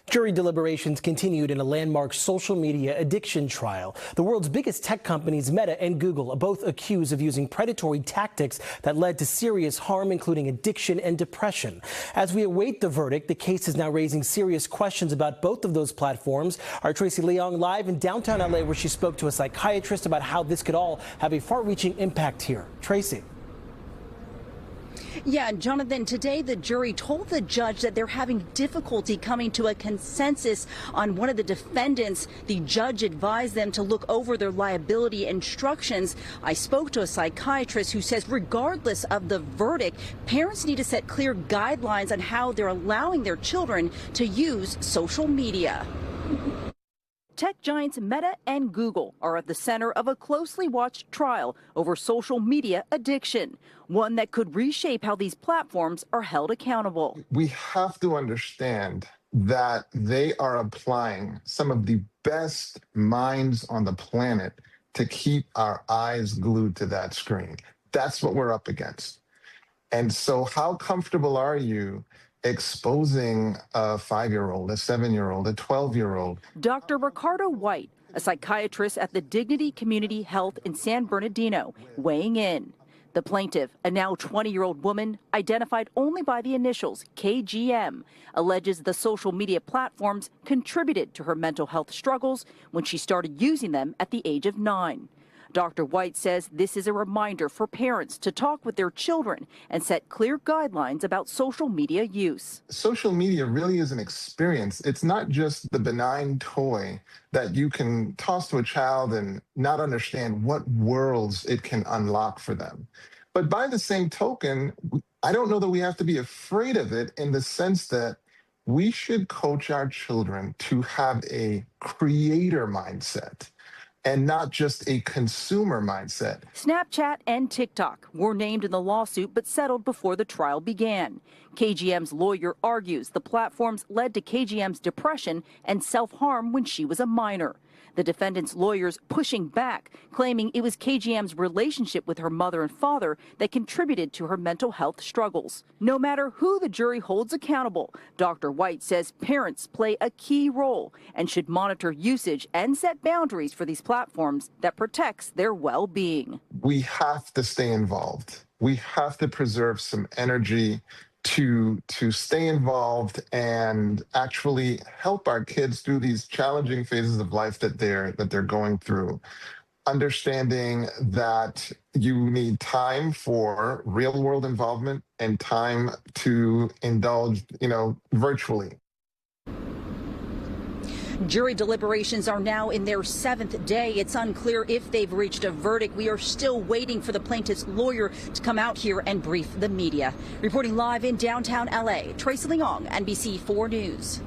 Jury deliberations continued in a landmark social media addiction trial. The world's biggest tech companies, Meta and Google, are both accused of using predatory tactics that led to serious harm, including addiction and depression. As we await the verdict, the case is now raising serious questions about both of those platforms. Our Tracey Leong live in downtown LA, where she spoke to a psychiatrist about how this could all have a far-reaching impact here. Tracy. Yeah, Jonathan, today the jury told the judge that they're having difficulty coming to a consensus on one of the defendants. The judge advised them to look over their liability instructions. I spoke to a psychiatrist who says regardless of the verdict, parents need to set clear guidelines on how they're allowing their children to use social media. Tech giants Meta and Google are at the center of a closely watched trial over social media addiction, one that could reshape how these platforms are held accountable. We have to understand that they are applying some of the best minds on the planet to keep our eyes glued to that screen. That's what we're up against. And so how comfortable are you exposing a 5-year-old, a 7-year-old, a 12-year-old? Dr. Ricardo White, a psychiatrist at the Dignity Community Health in San Bernardino, weighing in. The plaintiff, a now 20-year-old woman, identified only by the initials KGM, alleges the social media platforms contributed to her mental health struggles when she started using them at the age of 9. Dr. White says this is a reminder for parents to talk with their children and set clear guidelines about social media use. Social media really is an experience. It's not just the benign toy that you can toss to a child and not understand what worlds it can unlock for them. But by the same token, I don't know that we have to be afraid of it in the sense that we should coach our children to have a creator mindset and not just a consumer mindset. Snapchat and TikTok were named in the lawsuit but settled before the trial began. KGM's lawyer argues the platforms led to KGM's depression and self-harm when she was a minor. The defendant's lawyers pushing back, claiming it was KGM's relationship with her mother and father that contributed to her mental health struggles. No matter who the jury holds accountable, Dr. White says parents play a key role and should monitor usage and set boundaries for these platforms that protects their well-being. We have to stay involved. We have to preserve some energy to stay involved and actually help our kids through these challenging phases of life that they're going through. Understanding that you need time for real world involvement and time to indulge, virtually. Jury deliberations are now in their 7th day. It's unclear if they've reached a verdict. We are still waiting for the plaintiff's lawyer to come out here and brief the media. Reporting live in downtown LA, Tracey Leong, NBC 4 News.